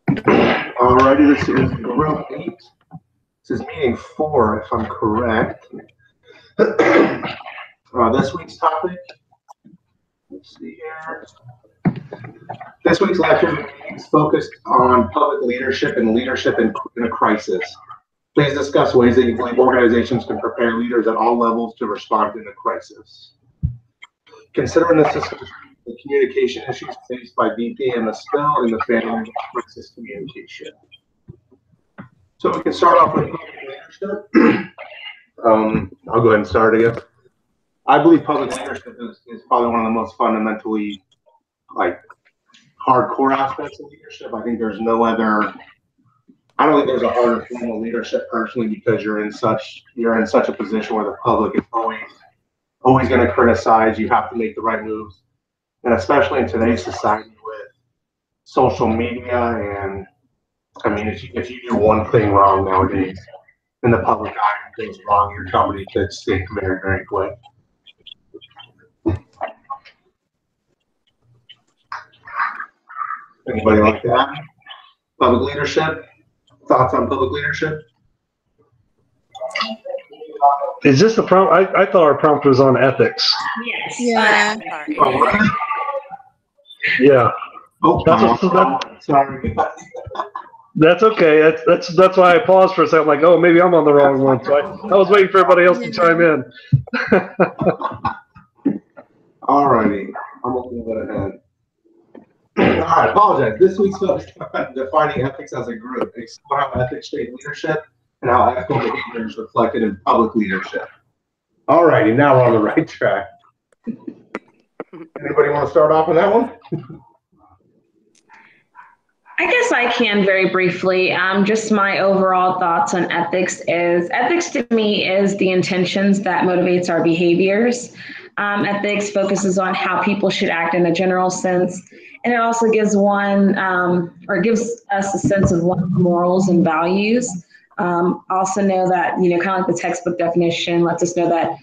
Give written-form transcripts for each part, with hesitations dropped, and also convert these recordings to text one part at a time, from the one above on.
Alrighty, this is group 8. This is meeting 4, if I'm correct. This week's topic, let's see here. This week's lecture is focused on public leadership and leadership in a crisis. Please discuss ways that you believe organizations can prepare leaders at all levels to respond in a crisis. Considering the communication issues faced by VP and the spill in the family of crisis communication. So we can start off with public leadership. I'll go ahead and start again. I believe public leadership is probably one of the most fundamentally hardcore aspects of leadership. I think there's no other. I don't think there's a harder form of leadership personally, because you're in such a position where the public is always going to criticize. You have to make the right moves, and especially in today's society with social media, and I mean, if you do one thing wrong nowadays in the public eye, things wrong, your company could sink very, very quick. Anybody like that? Public leadership? Thoughts on public leadership? Is this the prompt? I thought our prompt was on ethics. Yes. Yeah. Oh, really? Yeah. Oh, sorry. That's okay. That's why I paused for a second. Like, oh, maybe I'm on the wrong one. So I was waiting for everybody else to chime in. Alrighty, I'm a little bit ahead. Alright, apologize. This week's focused on defining ethics as a group, explore how ethics shape leadership and how ethical behavior is reflected in public leadership. Alrighty, now we're on the right track. Anybody want to start off on that one? I guess I can very briefly. Just my overall thoughts on ethics to me is the intentions that motivates our behaviors. Ethics focuses on how people should act in a general sense, and it also gives gives us a sense of one's morals and values. Also know that, kind of like the textbook definition lets us know that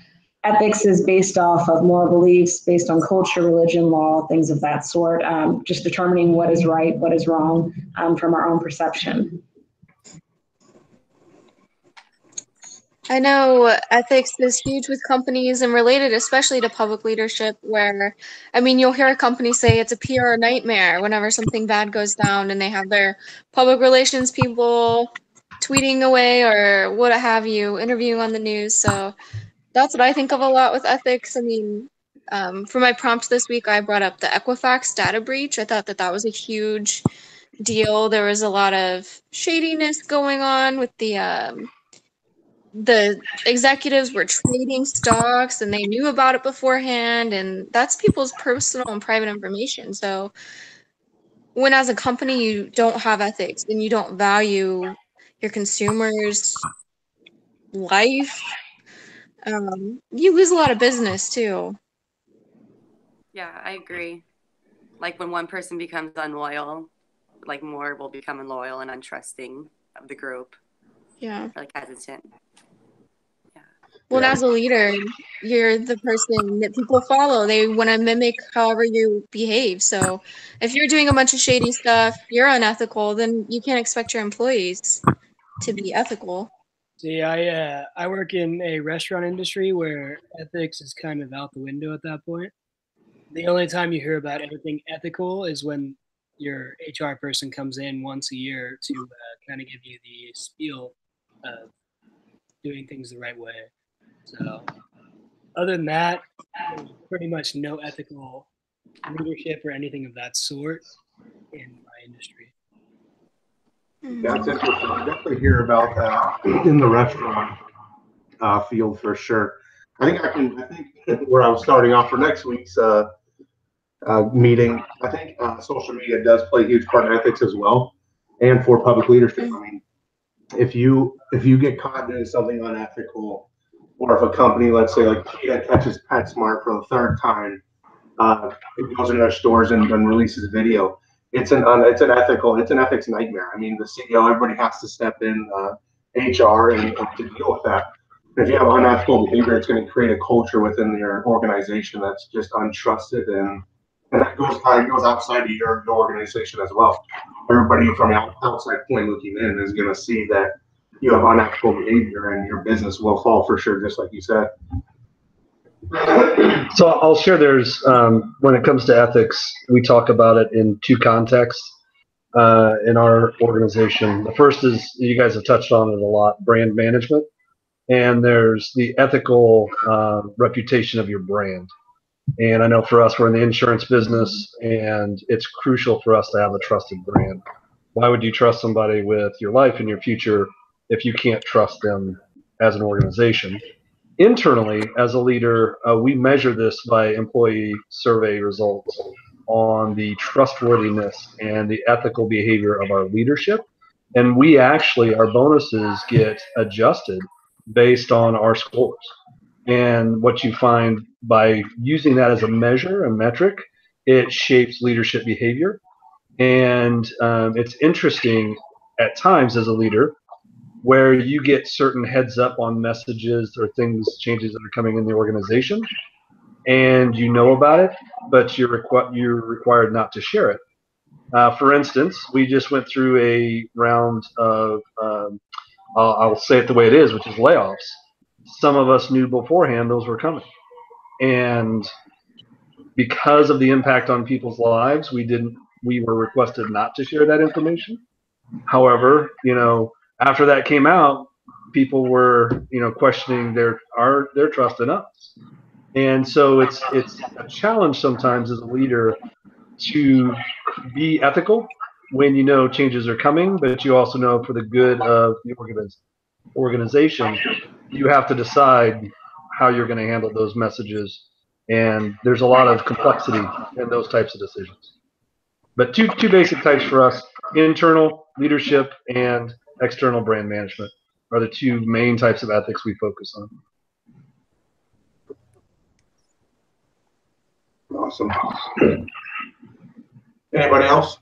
ethics is based off of moral beliefs, based on culture, religion, law, things of that sort, just determining what is right, what is wrong from our own perception. I know ethics is huge with companies and related especially to public leadership, where, I mean, you'll hear a company say it's a PR nightmare whenever something bad goes down and they have their public relations people tweeting away or what have you, interviewing on the news. So that's what I think of a lot with ethics. I mean, for my prompt this week, I brought up the Equifax data breach. I thought that was a huge deal. There was a lot of shadiness going on with the executives were trading stocks and they knew about it beforehand, and that's people's personal and private information. So when as a company you don't have ethics and you don't value your consumers' life, you lose a lot of business too. Yeah, I agree. Like when one person becomes unloyal, like more will become unloyal and untrusting of the group. Yeah. Or like hesitant. Well, as a leader, you're the person that people follow. They want to mimic however you behave. So if you're doing a bunch of shady stuff, you're unethical, then you can't expect your employees to be ethical. See, I work in a restaurant industry where ethics is kind of out the window at that point. The only time you hear about everything ethical is when your HR person comes in once a year to kind of give you the spiel of doing things the right way. So other than that, there's pretty much no ethical leadership or anything of that sort in my industry. That's interesting. I definitely hear about that in the restaurant field for sure. I think where I was starting off for next week's meeting, I think social media does play a huge part in ethics as well, and for public leadership. I mean, if you get caught doing something unethical, or if a company, let's say like PETA catches PetSmart for the third time, it goes into their stores and releases a video. It's an ethics nightmare. I mean, the CEO, everybody has to step in, HR, and to deal with that. And if you have unethical behavior, it's going to create a culture within your organization that's just untrusted, and that goes outside of your organization as well. everybody from an outside point looking in is going to see that you have unethical behavior and your business will fall for sure, just like you said. So I'll share there's, when it comes to ethics, we talk about it in two contexts in our organization. The first is, you guys have touched on it a lot, brand management. And there's the ethical reputation of your brand. And I know for us, we're in the insurance business, and it's crucial for us to have a trusted brand. Why would you trust somebody with your life and your future if you can't trust them as an organization? Internally, as a leader, we measure this by employee survey results on the trustworthiness and the ethical behavior of our leadership. And we actually, our bonuses get adjusted based on our scores. And what you find by using that as a measure, a metric, it shapes leadership behavior. And it's interesting at times as a leader where you get certain heads up on messages or things, changes that are coming in the organization, and you know about it, but you're required not to share it. For instance, we just went through a round of, I'll say it the way it is, which is layoffs. Some of us knew beforehand those were coming. And because of the impact on people's lives, we were requested not to share that information. However, after that came out, people were, questioning their trust in us. And so it's a challenge sometimes as a leader to be ethical when you know changes are coming, but you also know for the good of the organization, you have to decide how you're going to handle those messages. And there's a lot of complexity in those types of decisions. But two basic types for us: internal leadership and external brand management are the two main types of ethics we focus on. Awesome. Anybody else?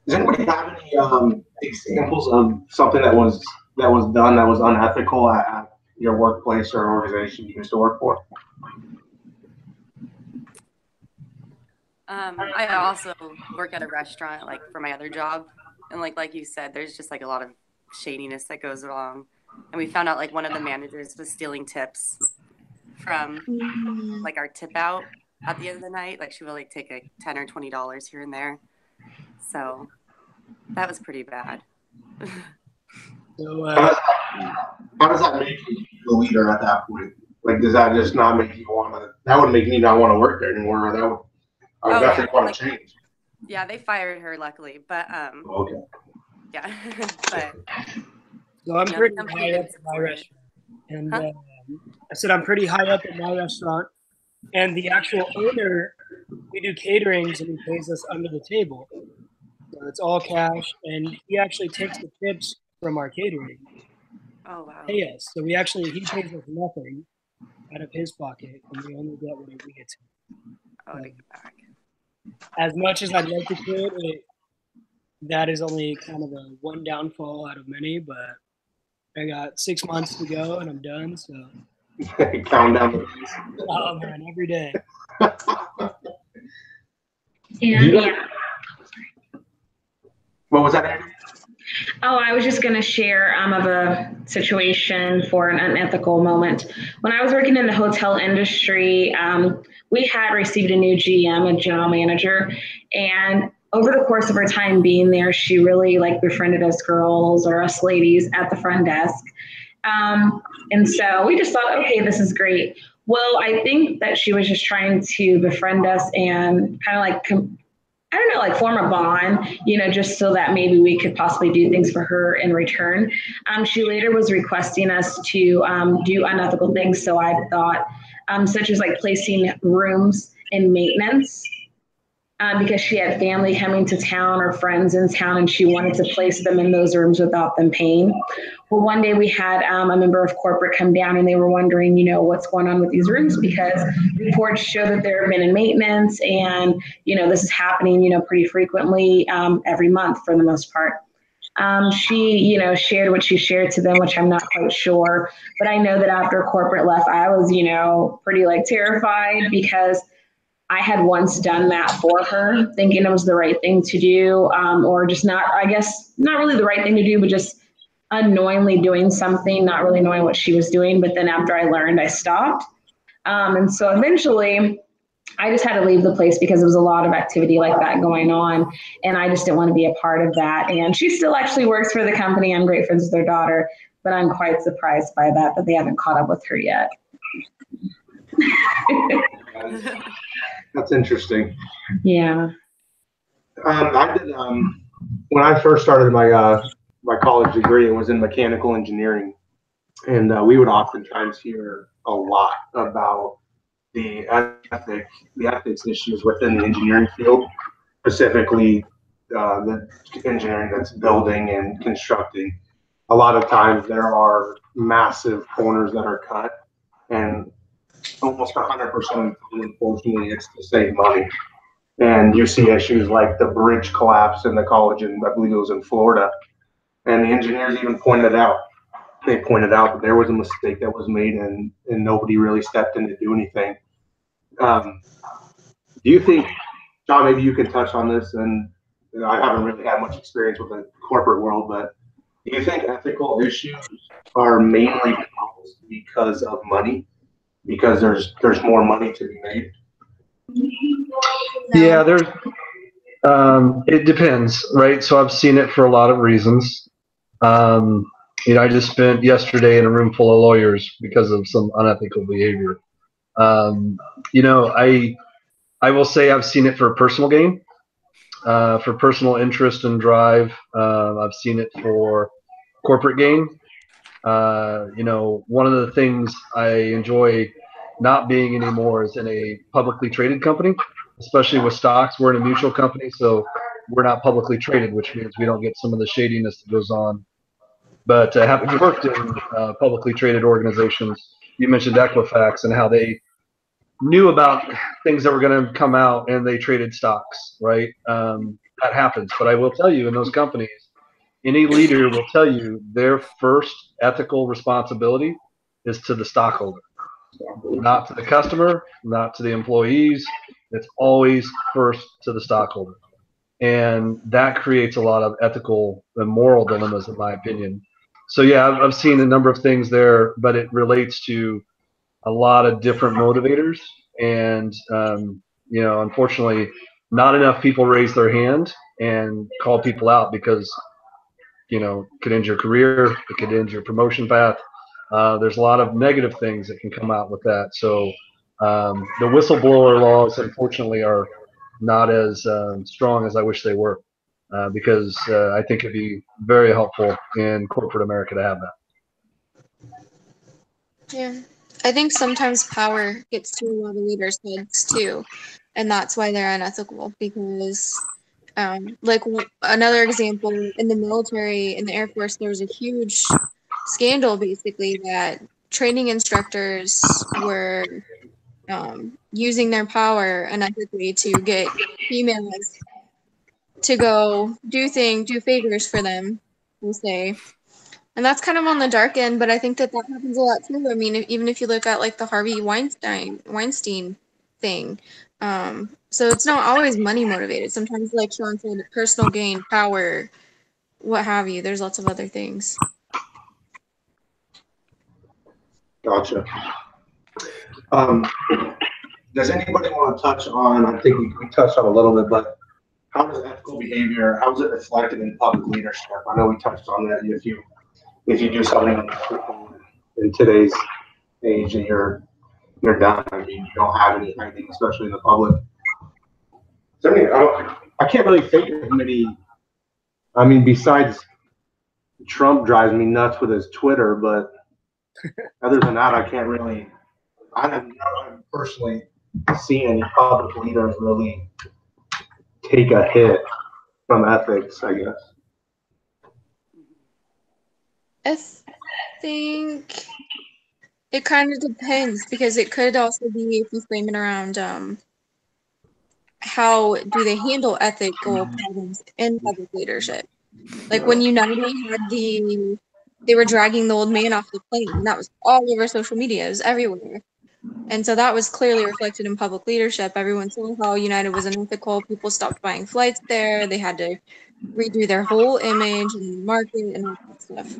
Does anybody have any examples of something that was done that was unethical at your workplace or organization you used to work for? I also work at a restaurant, like for my other job, and like you said, there's just like a lot of shadiness that goes along. And we found out like one of the managers was stealing tips from like our tip out at the end of the night. Like she would like take like $10 or $20 here and there. So that was pretty bad. So, how does that make you the leader at that point? Like, does that just not make you want to? That would make me not want to work there anymore. That would, I would definitely want to change. Yeah, they fired her luckily, but Okay. yeah, but so I'm pretty high up in my restaurant, and I said I'm pretty high up in my restaurant, and the actual owner, we do caterings, and he pays us under the table, so it's all cash, and he actually takes the tips from our catering. Oh wow. Pay us, so he pays us nothing out of his pocket, and we only get what we get to. Oh, to get back. As much as I'd like to quit, that is only kind of a one downfall out of many, but I got 6 months to go and I'm done. So count down the days. Oh man, every day. Yeah. What was that, Andy? Oh, I was just going to share of a situation for an unethical moment. When I was working in the hotel industry, we had received a new GM, a general manager, and over the course of our time being there, she really befriended us girls or us ladies at the front desk. And so we just thought, okay, this is great. Well, I think that she was just trying to befriend us and kind of form a bond, just so that maybe we could possibly do things for her in return. She later was requesting us to do unethical things. So I thought, such as placing rooms in maintenance, because she had family coming to town or friends in town, and she wanted to place them in those rooms without them paying. Well, one day we had a member of corporate come down, and they were wondering, what's going on with these rooms, because reports show that they're been in maintenance, and this is happening, pretty frequently, every month for the most part. She, shared what she shared to them, which I'm not quite sure, but I know that after corporate left, I was, pretty terrified, because I had once done that for her, thinking it was the right thing to do, or just not, I guess, not really the right thing to do, but just unknowingly doing something, not really knowing what she was doing. But then after I learned, I stopped. And so eventually I just had to leave the place because there was a lot of activity like that going on. And I just didn't want to be a part of that. And she still actually works for the company. I'm great friends with their daughter, but I'm quite surprised by that they haven't caught up with her yet. That's interesting. Yeah. I did when I first started my my college degree. It was in mechanical engineering, and we would oftentimes hear a lot about the ethics issues within the engineering field, specifically the engineering that's building and constructing. A lot of times there are massive corners that are cut, and almost 100%, unfortunately, it's to save money. And you see issues like the bridge collapse in the college, and I believe it was in Florida. And the engineers even pointed out, they pointed out that there was a mistake that was made, and nobody really stepped in to do anything. Do you think, John, maybe you can touch on this? And I haven't really had much experience with the corporate world, but do you think ethical issues are mainly caused because of money? Because there's more money to be made? Yeah, it depends, right? So I've seen it for a lot of reasons. I just spent yesterday in a room full of lawyers because of some unethical behavior. I will say I've seen it for personal gain, for personal interest and drive. I've seen it for corporate gain. One of the things I enjoy not being anymore is in a publicly traded company, especially with stocks. We're in a mutual company, so we're not publicly traded, which means we don't get some of the shadiness that goes on. But having worked in publicly traded organizations, you mentioned Equifax and how they knew about things that were going to come out and they traded stocks, right? That happens. But I will tell you, in those companies, any leader will tell you their first ethical responsibility is to the stockholder, not to the customer, not to the employees. It's always first to the stockholder. And that creates a lot of ethical and moral dilemmas, in my opinion. So, yeah, I've seen a number of things there, but it relates to a lot of different motivators. And, unfortunately, not enough people raise their hand and call people out because, it could end your career, it could end your promotion path. There's a lot of negative things that can come out with that. So the whistleblower laws, unfortunately, are not as strong as I wish they were, because I think it'd be very helpful in corporate America to have that. Yeah. I think sometimes power gets to a lot of leaders' heads too, and that's why they're unethical. Because, another example, in the military, in the Air Force, there was a huge scandal, basically, that training instructors were using their power unethically to get females to go do favors for them, we'll say. And that's kind of on the dark end, but I think that happens a lot too. I mean, even if you look at like the Harvey Weinstein thing, so it's not always money motivated. Sometimes, like Sean said, personal gain, power, what have you. There's lots of other things. Gotcha. Does anybody want to touch on? I think we touched on a little bit, but how does ethical behavior? How is it reflected in public leadership? I know we touched on that. If you do something in today's age and you're done, I mean, you don't have any hiding, especially in the public. I can't really think of many. I mean, besides Trump drives me nuts with his Twitter, but other than that, I haven't personally seen any public leaders really take a hit from ethics, I guess. I think it kind of depends, because it could also be, if you frame it around how do they handle ethical problems in public leadership. Like when United had they were dragging the old man off the plane, and that was all over social media. It was everywhere. And so that was clearly reflected in public leadership. Everyone saw how United was unethical. People stopped buying flights there. They had to redo their whole image and market and all that stuff.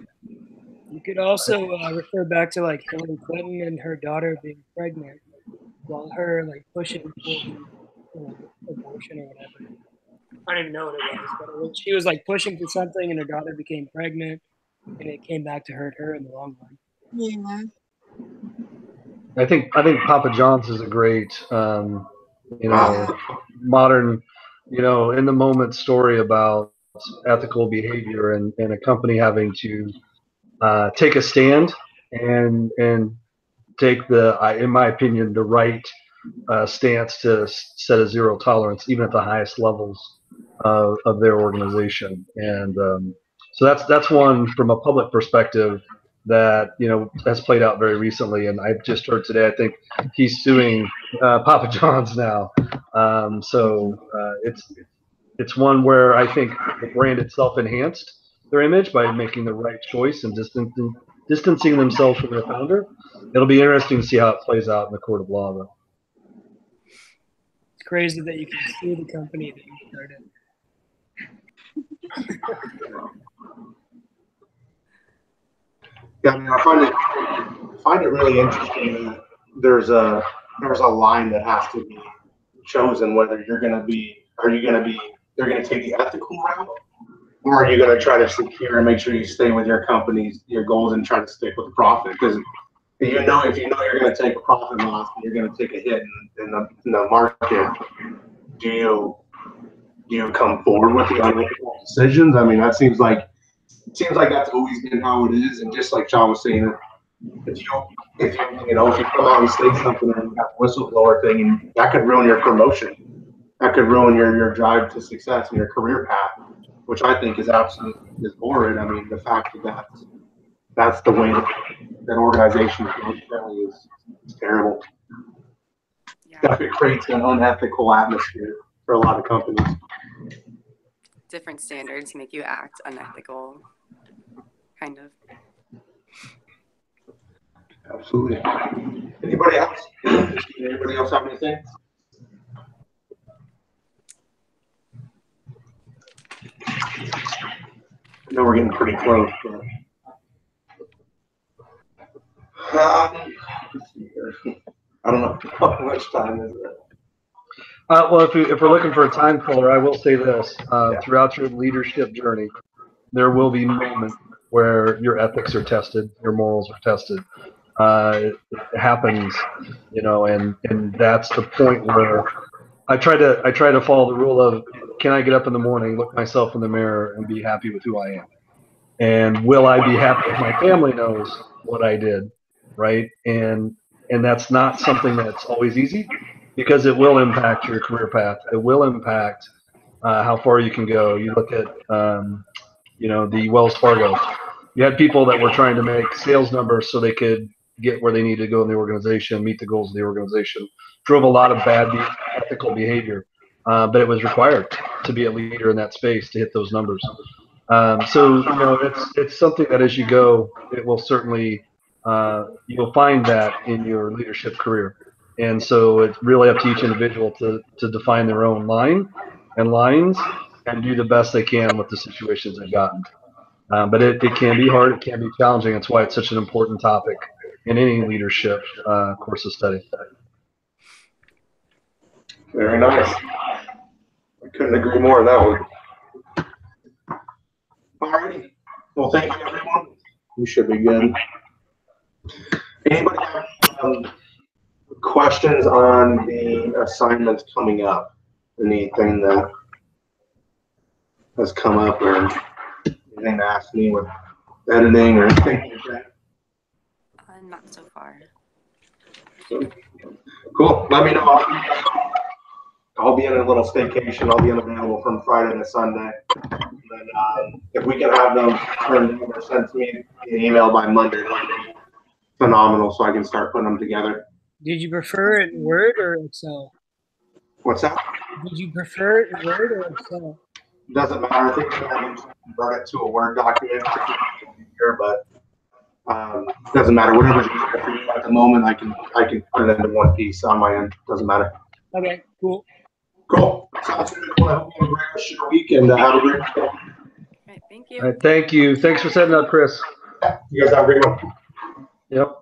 You could also refer back to like Hillary Clinton and her daughter being pregnant, while her like pushing for abortion or whatever. I don't even know what it was, but she was like pushing for something, and her daughter became pregnant, and it came back to hurt her in the long run. Yeah. I think Papa John's is a great, modern, in the moment story about ethical behavior and a company having to take a stand and take in my opinion, the right stance to set a zero tolerance, even at the highest levels of their organization. And so that's one from a public perspective that has played out very recently. And I just heard today, I think he's suing Papa John's now. So it's one where I think the brand itself enhanced their image by making the right choice and distancing themselves from their founder. It'll be interesting to see how it plays out in the court of law, though. It's crazy that you can sue the company that you started. Yeah, I mean, I find it really interesting that there's a line that has to be chosen, whether they're going to take the ethical route, or are you going to try to secure and make sure you stay with your company's your goals and try to stick with the profit? Because if you know you're going to take a profit loss and you're going to take a hit in the market, do you come forward with the unethical decisions? I mean, that seems like that's always been how it is. And just like John was saying, if you come out and state something and you got the whistleblower thing, and that could ruin your promotion, that could ruin your drive to success and your career path, which I think is absolutely horrid. I mean, the fact that that's the way that organization is terrible. Yeah. Definitely creates an unethical atmosphere for a lot of companies. Different standards make you act unethical, kind of. Absolutely. Anybody else? Anybody else have anything? I know we're getting pretty close, but let's see here. I don't know how much time is it. Well, if we're looking for a time filler, I will say this: throughout your leadership journey, there will be moments where your ethics are tested, your morals are tested. It happens, and that's the point where I try to follow the rule of: can I get up in the morning, look myself in the mirror, and be happy with who I am? And will I be happy if my family knows what I did, right? And that's not something that's always easy, because it will impact your career path. It will impact how far you can go. You look at, the Wells Fargo. You had people that were trying to make sales numbers so they could get where they needed to go in the organization, meet the goals of the organization. Drove a lot of bad ethical behavior, but it was required to be a leader in that space to hit those numbers. So it's something that as you go, it will certainly you'll find that in your leadership career. And so it's really up to each individual to define their own lines and do the best they can with the situations they've gotten. But it can be hard. It can be challenging. That's why it's such an important topic in any leadership course of study. Very nice. I couldn't agree more on that one. All righty. Well, thank you, everyone. We should be good. Anybody have questions on the assignments coming up? Anything that has come up, or anything to ask me with editing or anything like that? Not so far. Cool. Let me know. I'll be in a little staycation. I'll be unavailable from Friday to Sunday. And if we can have them turned in or sent to me an email by Monday, that'd be phenomenal, so I can start putting them together. Did you prefer it in Word or Excel? What's that? Did you prefer it in Word or Excel? Doesn't matter. I think I can convert it to a Word document here, but Doesn't matter. Whatever's easier for you at the moment, I can put it into one piece on my end. Doesn't matter. Okay, cool. Cool. Sounds good. Well, I hope you have a great rest of your week and have a great weekend. All right, thank you. All right, thank you. Thanks for setting up, Chris. You guys have a great one. Yep.